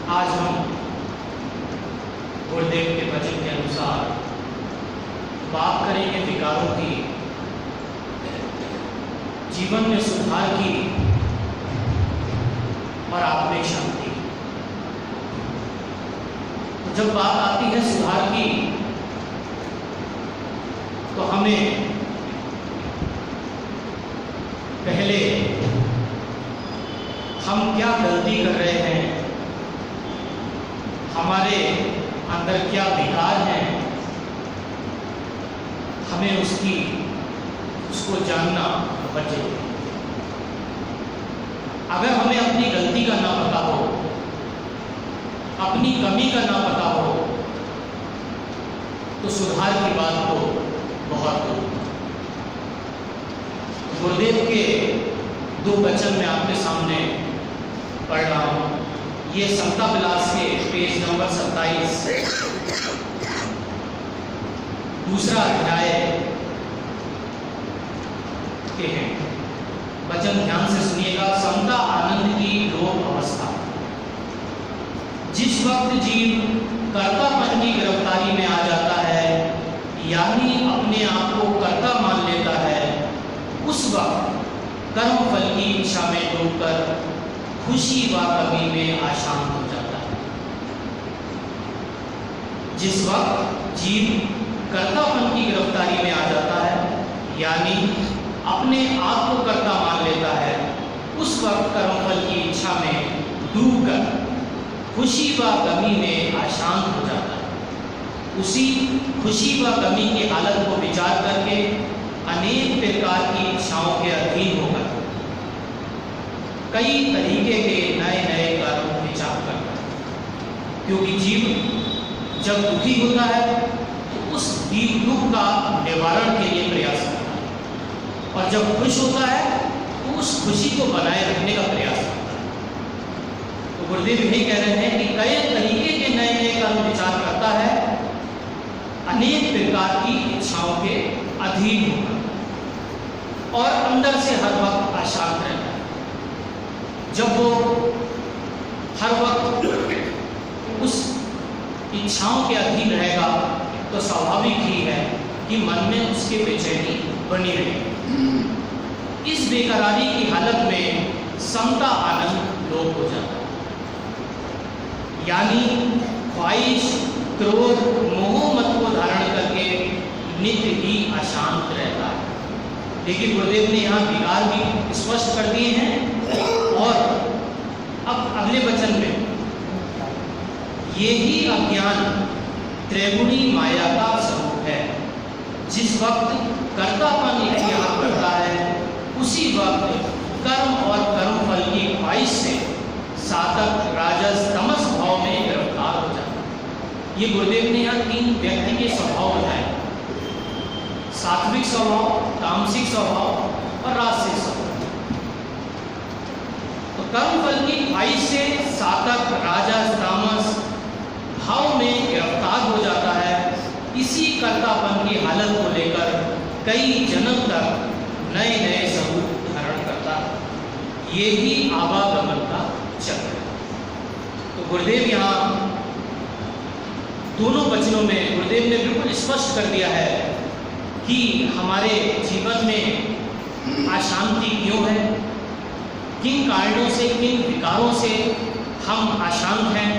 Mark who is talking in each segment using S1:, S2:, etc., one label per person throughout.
S1: आज हम गुरुदेव के वचन के अनुसार बात करेंगे विकारों की, जीवन में सुधार की और आत्मिक शांति। तो जब बात आती है सुधार की, तो हमें पहले हम क्या गलती कर रहे हैं, हमारे अंदर क्या विकार हैं, हमें उसको जानना बहुत जरूरी है। अगर हमें अपनी गलती का ना पता हो, अपनी कमी का ना पता हो, तो सुधार की बात तो बहुत दूर। गुरुदेव के दो वचन में आपके सामने पढ़ रहा हूं। ये समता विलास के पेज नंबर 27 दूसरा अध्याय के हैं। वचन ध्यान से सुनिएगा। समता आनंद की लोक अवस्था। जिस वक्त जीव कर्तापन की गिरफ्तारी में आ जाता है, यानी अपने आप को कर्ता मान लेता है, उस वक्त कर्म फल की इच्छा में डूबकर खुशी व कमी में अशांत हो जाता है। जिस वक्त जीव कर्तापन की गिरफ्तारी में आ जाता है, यानी अपने आप को कर्ता मान लेता है, उस वक्त कर्मफल की इच्छा में डूबकर खुशी व कमी में अशांत हो जाता है। उसी खुशी व कमी की हालत को विचार करके अनेक प्रकार की इच्छाओं के अधीन होकर कई तरीके के नए नए कर्म विचार करता है। क्योंकि जीव जब दुखी होता है तो उस दुख का निवारण के लिए प्रयास करता है, और जब खुश होता है तो उस खुशी को बनाए रखने का प्रयास करता है। तो गुरुदेव यही कह रहे हैं कि कई तरीके के नए नए कर्म विचार करता है, अनेक प्रकार की इच्छाओं के अधीन होकर, और अंदर से हर वक्त अशांत रहता है। जब वो हर वक्त उस इच्छाओं के अधीन रहेगा तो स्वाभाविक ही है कि मन में उसके बेचैनी बनी रहेगी। इस बेकरारी की हालत में समता आनंद लोप हो जाता है, यानी ख्वाहिश, क्रोध, मोह मत को धारण करके नित्य ही अशांत रहता है। लेकिन गुरुदेव ने यहाँ विकार भी स्पष्ट कर दिए हैं। और अब अगले वचन में ये ही अज्ञान त्रिगुणी माया का स्वरूप है। जिस वक्त कर्तापन इख्तियार करता है, उसी वक्त कर्म और कर्मफल की ख्वाहिश से साधक राजस तमस भाव में गिरफ्तार हो जाता है। ये गुरुदेव ने यहाँ 3 व्यक्ति के स्वभाव बताए: सात्विक स्वभाव, तामसिक स्वभाव और राजसिक स्वभाव। तो कर्मफल की ख्वाहिश से सातक राजस तामस भाव में गिरफ्तार हो जाता है। इसी कर्तापन की हालत को लेकर कई जन्म तक नए नए स्वरूप धारण करता है। ये ही आवागमन का चक्र है। तो गुरुदेव यहाँ दोनों वचनों में गुरुदेव ने बिल्कुल स्पष्ट कर दिया है कि हमारे जीवन में अशांति क्यों है, किन कारणों से, किन विकारों से हम अशांत हैं,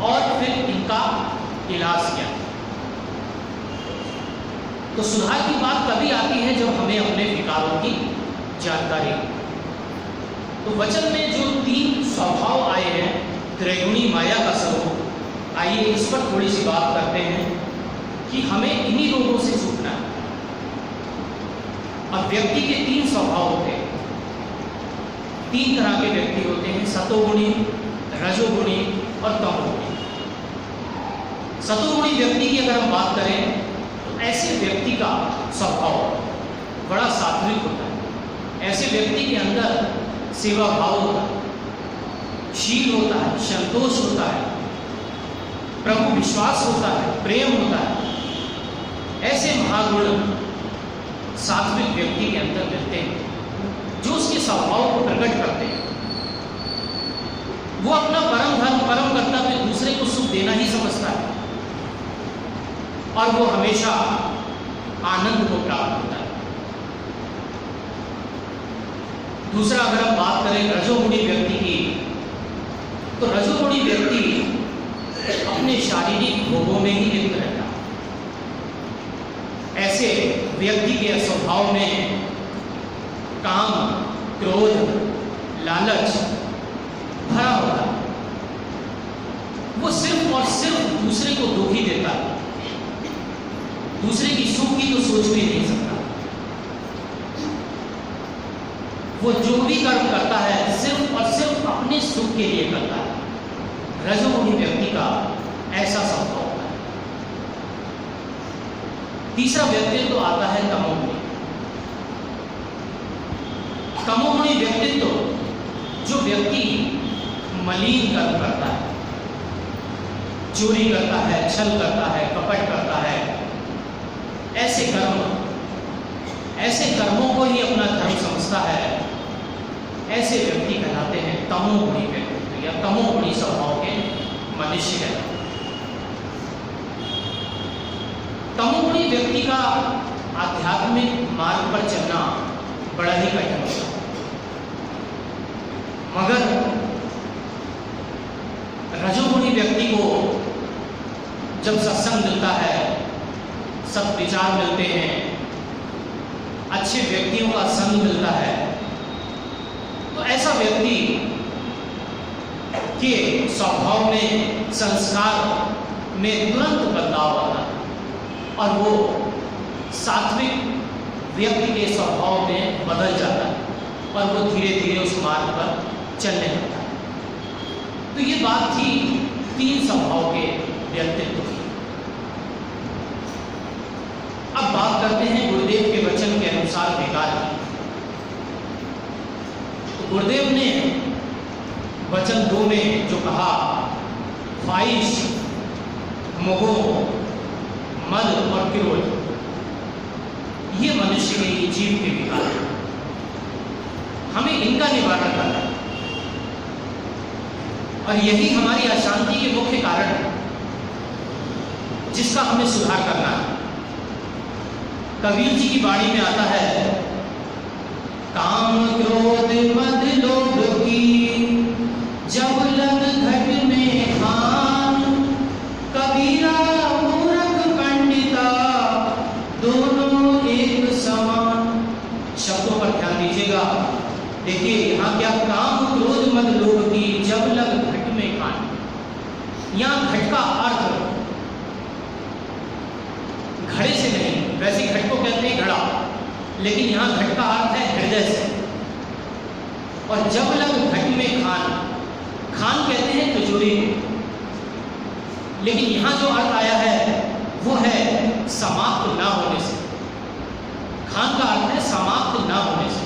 S1: और फिर इनका इलाज क्या है। तो सुधार की बात तभी आती है जब हमें अपने विकारों की जानकारी हो। तो वचन में जो 3 स्वभाव आए हैं, त्रिगुणी माया का स्वरूप, आइए इस पर थोड़ी सी बात करते हैं कि हमें इन्हीं रोगों से छूटना है। और व्यक्ति के 3 स्वभाव होते हैं। 3 तरह के व्यक्ति होते हैं: सतोगुणी, रजोगुणी और तमोगुणी। सतोगुणी व्यक्ति की अगर हम बात करें तो ऐसे व्यक्ति का स्वभाव बड़ा सात्विक होता है। ऐसे व्यक्ति के अंदर सेवा भाव होता है, शील होता है, संतोष होता है, प्रभु विश्वास होता है, प्रेम होता है। ऐसे महागुण सात्विक व्यक्ति के अंदर मिलते हैं, जो उसके स्वभाव को प्रकट करते हैं। वो अपना परम धर्म परम कर्ता तो दूसरे को सुख देना ही समझता है और वो हमेशा आनंद को प्राप्त होता है। दूसरा, अगर हम बात करें रजोगुणी व्यक्ति की, तो रजोगुणी व्यक्ति अपने शारीरिक भोगों में ही लिप्त रहता है। ऐसे व्यक्ति के स्वभाव में काम, क्रोध, लालच भरा होता है। वो सिर्फ और सिर्फ दूसरे को दुख ही देता है, दूसरे की सुख की तो सोच भी नहीं सकता। वो जो भी कर्म करता है सिर्फ और सिर्फ अपने सुख के लिए करता है। रजोगुणी व्यक्ति का ऐसा स्वभाव होता है। तीसरा व्यक्तित्व आता है तमोगुणी। तमोगुणी व्यक्तित्व, जो व्यक्ति मलिन कर्म करता है, चोरी करता है, छल करता है, कपट करता है, ऐसे कर्मों को ही अपना धर्म समझता है, ऐसे व्यक्ति कहलाते हैं तमोगुणी व्यक्ति या तमोगुणी स्वभाव के मनुष्य कहलाते हैं। तमोगुणी व्यक्ति का आध्यात्मिक मार्ग पर चलना बड़ा ही कठिन होता है, मगर रजोगुणी व्यक्ति को जब सत्संग मिलता है, सब विचार मिलते हैं, अच्छे व्यक्तियों का संग मिलता है, तो ऐसा व्यक्ति के स्वभाव में, संस्कार में तुरंत बदलाव आता है और वो सात्विक व्यक्ति के स्वभाव में बदल जाता है और वो धीरे धीरे उस मार्ग पर चलने लगता है। तो ये बात थी 3 स्वभाव के व्यक्तित्व की। अब बात करते हैं गुरुदेव के वचन के अनुसार विकार की। तो गुरुदेव ने वचन 2 में जो कहा, ख्वाहिश, मोह, मद और क्रोध, ये मनुष्य के, ये जीव के विकार हैं। हमें इनका निवारण करना है और यही हमारी अशांति के मुख्य कारण है, जिसका हमें सुधार करना है। कबीर जी की वाणी में आता है, काम क्रोध मद लोभ की जब लग घट में खान, कबीरा मूर्ख पंडिता दोनों एक समान। शब्दों पर ध्यान दीजिएगा। देखिए यहाँ क्या, काम क्रोध मद लोभ की जब लग घट में खान। यहाँ घट का अर्थ घड़े से नहीं, वैसे घट को कहते हैं घड़ा, लेकिन यहाँ घट का अर्थ है हृदय से। और जब लग घट में खान, खान कहते हैं तिजोरी को, लेकिन यहाँ जो अर्थ आया है वो है समाप्त ना होने से। खान का अर्थ है समाप्त ना होने से।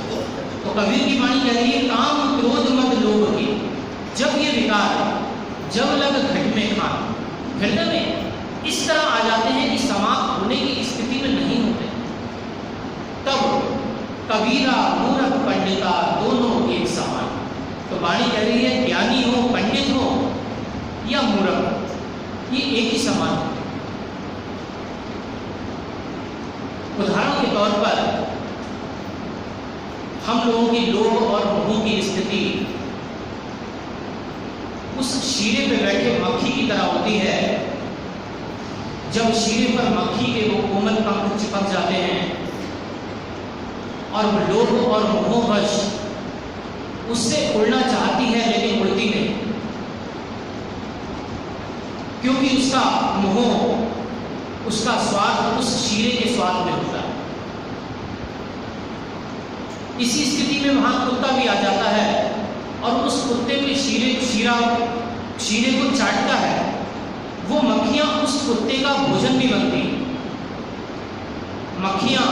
S1: तो कबीर की वाणी कह रही है, काम क्रोध मद लोभ की जब ये विकार जब लग घट में खान, हृदय में इस तरह आ जाते हैं कि समाप्त होने की स्थिति में नहीं होते, तब कबीरा मूर्ख पंडिता दोनों एक समान। तो वाणी कह रही है, ज्ञानी हो, पंडित हो या मूर्ख, ये एक ही समान होते। उदाहरण के तौर पर हम लोगों की लोभ और मोह की स्थिति उस शीरे पे बैठे मक्खी की तरह होती है। जब शीरे पर मक्खी के वो कोमल पंख चिपक जाते हैं और वो लोभ और मोहवश उससे उड़ना चाहती है, लेकिन उड़ती नहीं, क्योंकि उसका मोह, उसका स्वाद उस शीरे के स्वाद में होता है। इसी स्थिति में वहां कुत्ता भी आ जाता है और उस कुत्ते के शीरे को चाटता है। वो मक्खियां उस कुत्ते का भोजन भी बनती। मक्खियां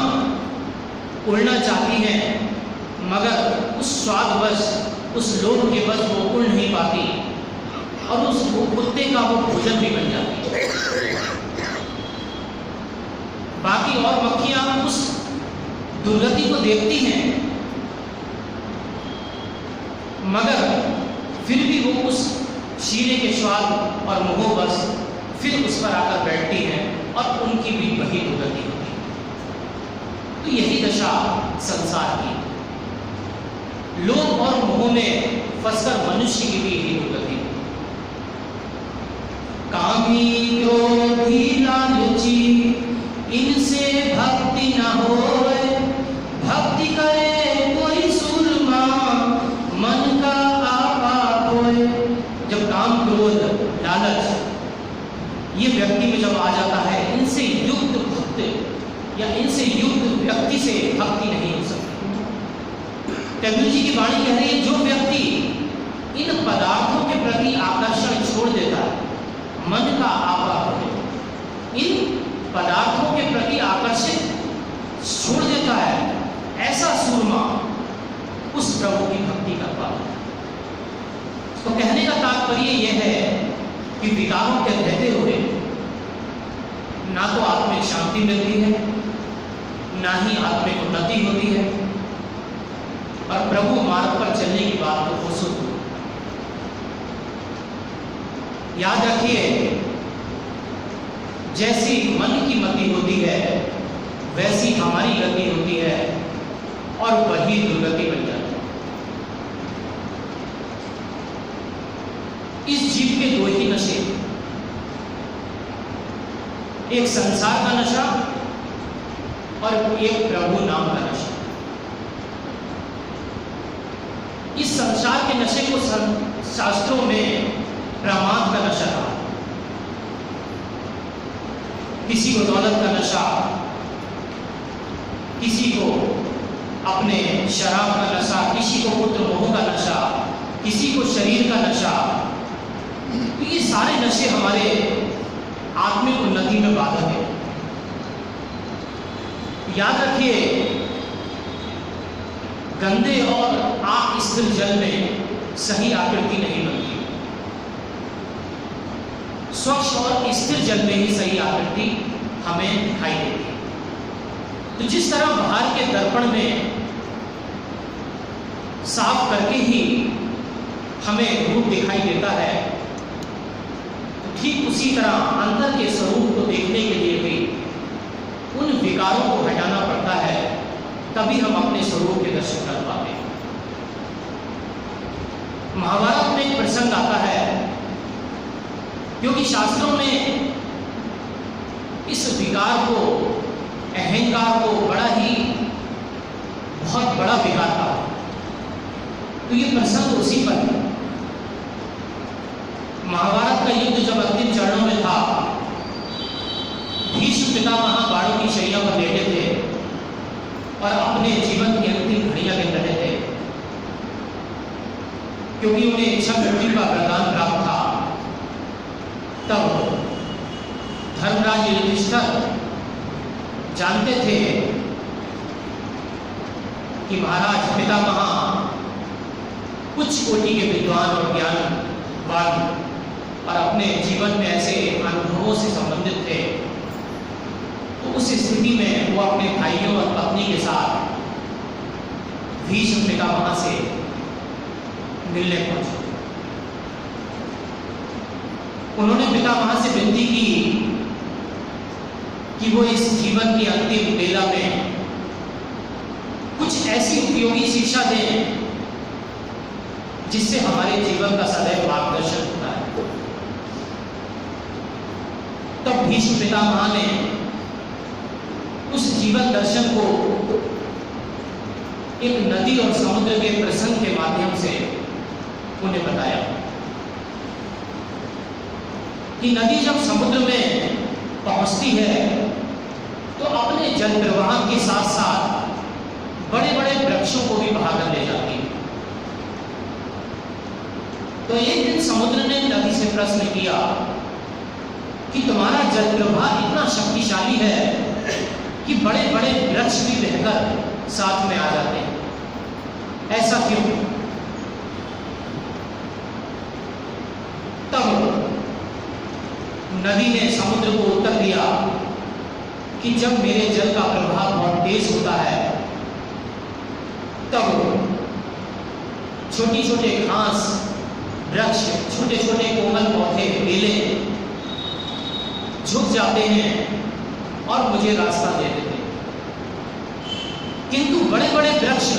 S1: उड़ना चाहती हैं, मगर उस स्वादवश, उस लोभ के बस वो उड़ नहीं पाती और उस कुत्ते का वो भोजन भी बन जाती है। बाकी और मक्खियां उस दुर्गति को देखती हैं, मगर फिर भी वो उस शीरे के स्वाद और मोहब्बत फिर उस पर आकर बैठती हैं और उनकी भी वही दुर्गति होती है। तो यही दशा संसार की, लोभ और मोह में फंसकर मनुष्य की भी यही दुर्गति। कामी क्रोधी लालची इनसे भक्ति न होए, भक्ति करे कोई सूरमा मन का आपा होए। जब काम क्रोध लालच ये व्यक्ति में जब आ जाता है, इनसे युक्त भक्त या इनसे युक्त व्यक्ति से भक्ति नहीं हो सकती। कबीर जी की वाणी कह रही है, जो व्यक्ति इन पदार्थों के प्रति आकर्षण छोड़ देता है, मन का आपा है, इन पदार्थों के प्रति आकर्षित छोड़ देता है, ऐसा सूरमा उस प्रभु की भक्ति कर पाता है। तो कहने का तात्पर्य यह है कि विकारों के रहते हुए ना तो आत्मिक शांति मिलती है, ना ही आत्मिक उन्नति होती है, और प्रभु मार्ग पर चलने की बात तो हो सुन। याद रखिए, जैसी मन की मति होती है वैसी हमारी गति होती है और वही दुर्गति बन जाती है। इस जीव के दो ही नशे, एक संसार का नशा और एक प्रभु नाम का नशा। इस संसार के नशे को शास्त्रों में प्रमाद का नशा था। किसी को दौलत का नशा, किसी को अपने शराब का नशा, किसी को पुत्र मोह का नशा, किसी को शरीर का नशा। तो ये सारे नशे हमारे आत्मिक उन्नति में बाधक है। याद रखिए, गंदे और अस्थिर जल में सही आकृति नहीं बनती, स्वच्छ और स्थिर जल में ही सही आकृति हमें दिखाई देती है। तो जिस तरह बाहर के दर्पण में साफ करके ही हमें रूप दिखाई देता है, तो ठीक उसी तरह अंदर के स्वरूप को देखने के लिए भी उन विकारों को हटाना पड़ता है, तभी हम अपने स्वरूप के दर्शन कर पाते हैं। महाभारत में एक प्रसंग आता है, क्योंकि शास्त्रों में इस विकार को, अहंकार को बड़ा ही बहुत बड़ा विकार था। तो ये प्रसंग उसी पर है। महाभारत का युद्ध जब अंतिम चरणों में था, भीष्म पितामह बाणों की शैया पर लेटे थे और अपने जीवन की अंतिम घड़ियां गिन रहे थे, क्योंकि उन्हें इच्छा मृत्यु का वरदान प्राप्त था। तब धर्मराज युधिष्ठिर जानते थे कि महाराज पितामह उच्च कोटि के विद्वान और ज्ञानवान और अपने जीवन में ऐसे अनुभवों से संबंधित थे। तो उस स्थिति में वो अपने भाइयों और पत्नी के साथ भीष्म पितामह से मिलने पहुंचे। उन्होंने पितामह से विनती की कि वो इस जीवन की अंतिम बेला में कुछ ऐसी उपयोगी शिक्षा दें जिससे हमारे जीवन का सदैव मार्गदर्शन होता है। तब भीष्म पितामह ने उस जीवन दर्शन को एक नदी और समुद्र के प्रसंग के माध्यम से उन्हें बताया कि नदी जब समुद्र में पहुंचती है तो अपने जल प्रवाह के साथ साथ बड़े बड़े वृक्षों को भी बहाकर ले जाती है। तो एक दिन समुद्र ने नदी से प्रश्न किया कि तुम्हारा जल प्रवाह इतना शक्तिशाली है कि बड़े बड़े वृक्ष भी बहकर साथ में आ जाते हैं, ऐसा क्यों? तब नदी ने समुद्र को उत्तर दिया कि जब मेरे जल का प्रवाह बहुत तेज होता है तब छोटी छोटे घास वृक्ष, छोटे छोटे कोमल पौधे, बेले झुक जाते हैं और मुझे रास्ता दे देते हैं। किंतु बड़े बड़े वृक्ष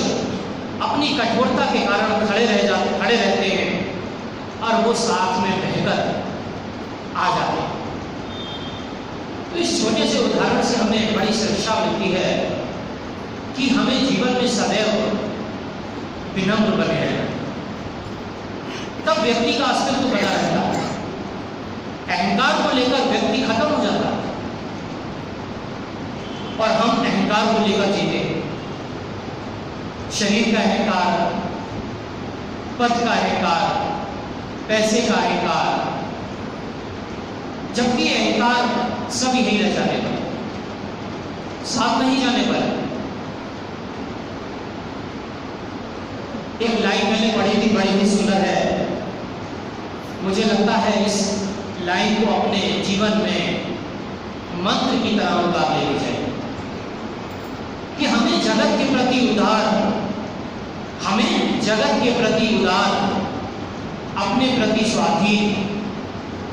S1: अपनी कठोरता के कारण खड़े रहते हैं और वो साथ में बहकर आ जाते हैं। तो इस छोटे से उदाहरण से हमें बड़ी शिक्षा मिलती है कि हमें जीवन में सदैव विनम्र बने रहना, तब व्यक्ति का अस्तित्व बना रहता है। अहंकार को लेकर व्यक्ति खत्म हो जाता है और हम अहंकार को लेकर जीते हैं। शरीर का अहंकार, पद का अहंकार, पैसे का अहंकार, जबकि अहंकार सब यही रह जाने पर, साथ नहीं जाने पर। एक लाइन मैंने पढ़ी थी, बड़ी ही सुंदर है। मुझे लगता है इस लाइन को अपने जीवन में मंत्र की तरह उतार लेनी चाहिए कि हमें जगत के प्रति उदार, अपने प्रति स्वाधीन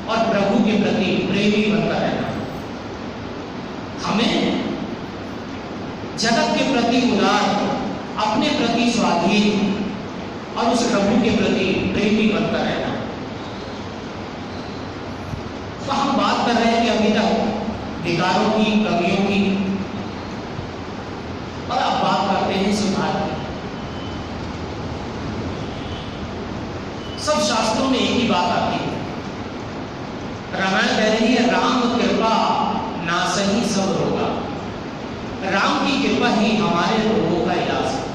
S1: और प्रभु के प्रति प्रेमी बनता रहना। हमें जगत के प्रति उदार, अपने प्रति स्वाधीन और उस प्रभु के प्रति प्रेमी बनता रहना। तो हम बात कर रहे हैं कि अभी तक विकारों की, कमियों की, और अब बात करते हैं सुधार की। सब शास्त्रों में एक ही बात आती है। रामायण कह रही है, राम कृपा नासही सब रोगा। राम की कृपा ही हमारे रोगों का इलाज है।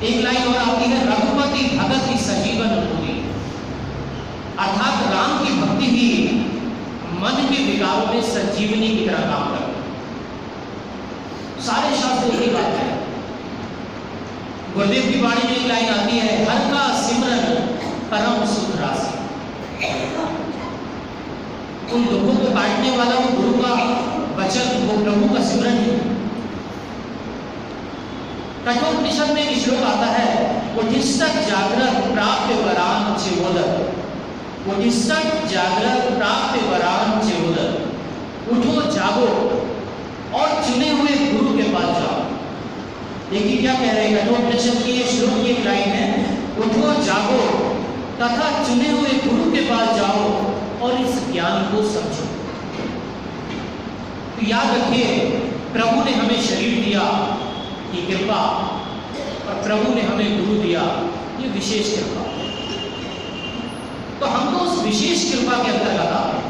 S1: एक लाइन और आती है, रघुपति भगत ही सजीवन पूरी, अर्थात राम की भक्ति ही मन के विकारों में संजीवनी की तरह काम करती है। सारे शास्त्र एक ही बात है। गुरुदेव की वाणी में एक लाइन आती है, हर का सिमरन परम सुख राशि। उन दुखों को काटने वाला वो गुरु का वचन, वो प्रभु का सिमरन है। कठोपनिषद में एक श्लोक आता है, उठिष्ठक जागृत प्राप्त वरान चेवोदर। उठिष्ठक जागृत प्राप्त वरान चेवोदर। उठो, जागो और चुने हुए गुरु के पास जाओ। देखिए क्या कह रहे हैं कठोपनिषद की श्लोक की एक लाइन है, उठो, जागो तथा चुने हुए गुरु के पास जाओ और इस ज्ञान को समझो। तो याद रखिए, प्रभु ने हमें शरीर दिया, ये कृपा, और प्रभु ने हमें गुरु दिया, ये विशेष कृपा। तो हम तो उस विशेष कृपा के अंतर्गत आते हैं।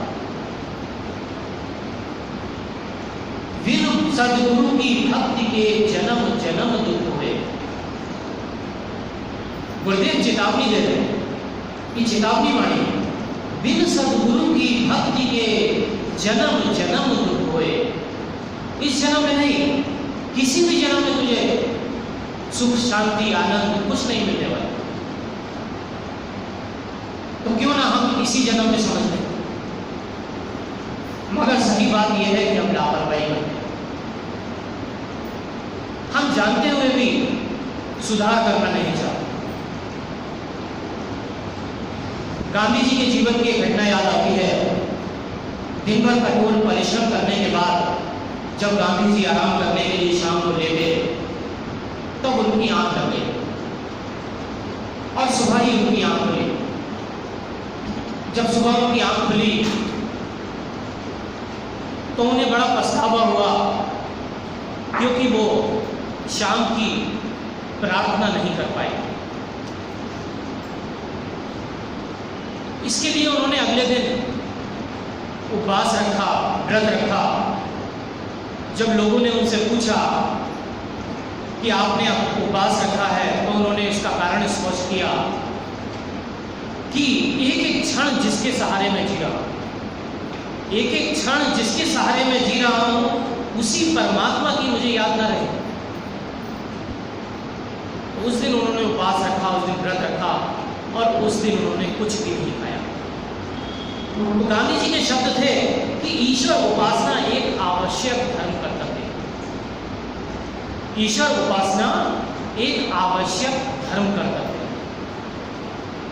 S1: बिन सद्गुरु की भक्ति के जन्म जन्म दुख हुए। गुरुदेव चेतावनी दे रहे हैं, कि चेतावनी वाणी, बिन सद्गुरु की भक्ति के जन्म जन्म दुख हुए। इस जन्म में नहीं, किसी भी जन्म में तुझे सुख, शांति, आनंद कुछ नहीं मिलने वाला। तो क्यों ना हम इसी जन्म में समझ लें। मगर सही बात यह है कि हम लापरवाही करते हैं। हम जानते हुए भी सुधार करना नहीं चाहते। गांधी जी के जीवन की घटना याद आती है। दिन भर कठोर परिश्रम करने के बाद जब गांधी जी आराम करने के लिए शाम को लेटे, तब उनकी आंख लग गई और सुबह ही उनकी आंख खुली। जब सुबह उनकी आंख खुली तो उन्हें बड़ा पछतावा हुआ, क्योंकि वो शाम की प्रार्थना नहीं कर पाए। इसके लिए उन्होंने अगले दिन उपवास रखा, व्रत रखा। जब लोगों ने उनसे पूछा कि आपने उपवास रखा है, तो उन्होंने इसका कारण स्पष्ट किया कि एक एक क्षण जिसके सहारे मैं जी रहा हूं, एक एक क्षण जिसके सहारे मैं जी रहा हूं, उसी परमात्मा की मुझे याद ना रहे। उस दिन उन्होंने उपवास रखा, उस दिन व्रत रखा, और उस दिन उन्होंने कुछ भी नहीं खाया। तो गांधी जी के शब्द थे कि ईश्वर उपासना एक आवश्यक धर्म कर्तव्य है। ईश्वर उपासना एक आवश्यक धर्म कर्तव्य है।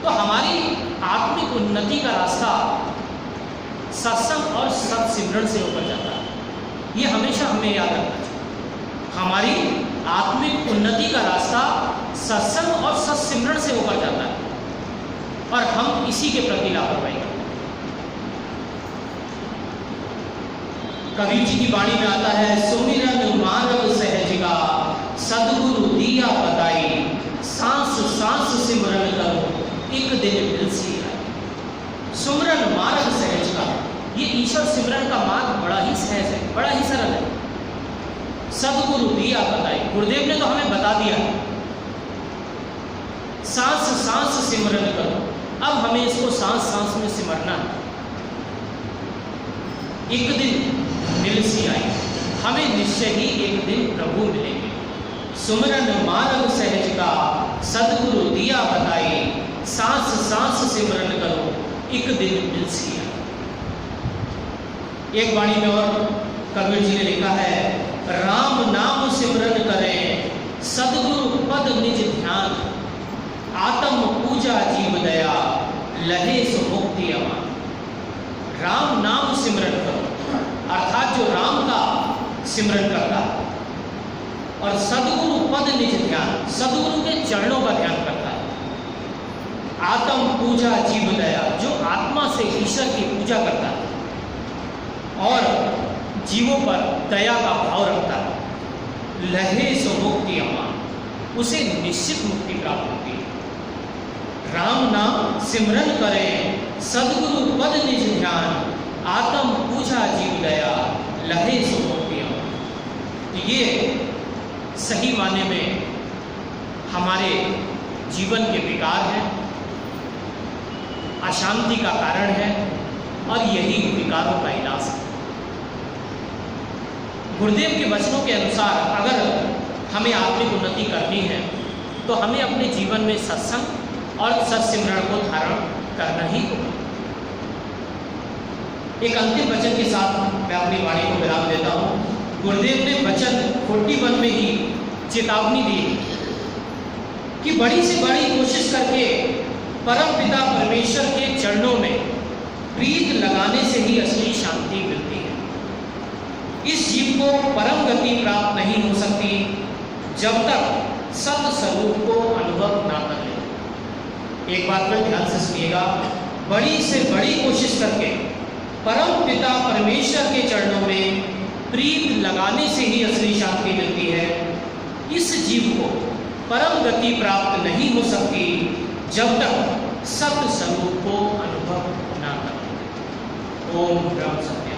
S1: तो हमारी आत्मिक उन्नति का रास्ता सत्संग और सत्सिमरण से होकर जाता है। ये हमेशा हमें याद रखना चाहिए। हमारी आत्मिक उन्नति का रास्ता सत्संग और सत्सिमरण से होकर जाता है और हम इसी के प्रति लापरवाही करते हैं। कबीर जी की वाणी में आता है, सुमिरन मार्ग सहजिका सदगुरु दिया बताई, सांस सांस सिमरन करो एक दिन मिल सी आई। सुमिरन मार्ग सहज का, ये ईश्वर सिमरन का मार्ग बड़ा ही सहज है, बड़ा ही सरल है। सदगुरु दिया बताई, गुरुदेव ने तो हमें बता दिया। सांस सांस सिमरन करो, अब हमें इसको सांस सांस में सिमरना है। एक दिन मिल सी आई, हमें निश्चय ही एक दिन प्रभु मिलेंगे। सुमरन मार्ग सहज का सदगुरु दिया बताई, सांस सांस सिमरन करो एक दिन मिल सी आई। एक वाणी में और कबीर जी ने लिखा है, राम नाम सिमरन करें सदगुरु पद निज ध्यान, आत्म पूजा जीव दया लहे सो मुक्ति अमान। राम नाम सिमरन करो, अर्थात जो राम का सिमरन करता है और सदगुरु पद निज ध्यान, सदगुरु के चरणों का ध्यान करता है। आत्म पूजा जीव दया, जो आत्मा से ईश्वर की पूजा करता है और जीवों पर दया का भाव रखता है, लहे सो मुक्ति अमान, उसे निश्चित मुक्ति प्राप्त होती है। राम नाम सिमरन करें सदगुरु पद निज ध्यान, आत्म पूजा जीव दया लहे सो मुक्ति अमान। तो ये सही माने में हमारे जीवन के विकार हैं, अशांति का कारण है और यही विकारों का इलाज है। गुरुदेव के वचनों के अनुसार अगर हमें आत्मिक उन्नति करनी है तो हमें अपने जीवन में सत्संग और सत्सिमरण को धारण करना ही होगा। एक अंतिम वचन के साथ मैं अपनी वाणी को विराम देता हूँ। गुरुदेव ने वचन 41 में ही चेतावनी दी कि बड़ी से बड़ी कोशिश करके परम पिता परमेश्वर के चरणों में प्रीत लगाने से ही असली शांति मिलती है। इस जीव को परम गति प्राप्त नहीं हो सकती जब तक सत स्वरूप को अनुभव ना कर ले। एक बात पर ध्यान से सुनिएगा, बड़ी से बड़ी कोशिश करके परम पिता परमेश्वर के चरणों में प्रीत लगाने से ही असली शांति मिलती है। इस जीव को परम गति प्राप्त नहीं हो सकती जब तक सत स्वरूप को अनुभव ना कर। ओम ब्रह्म सत्य।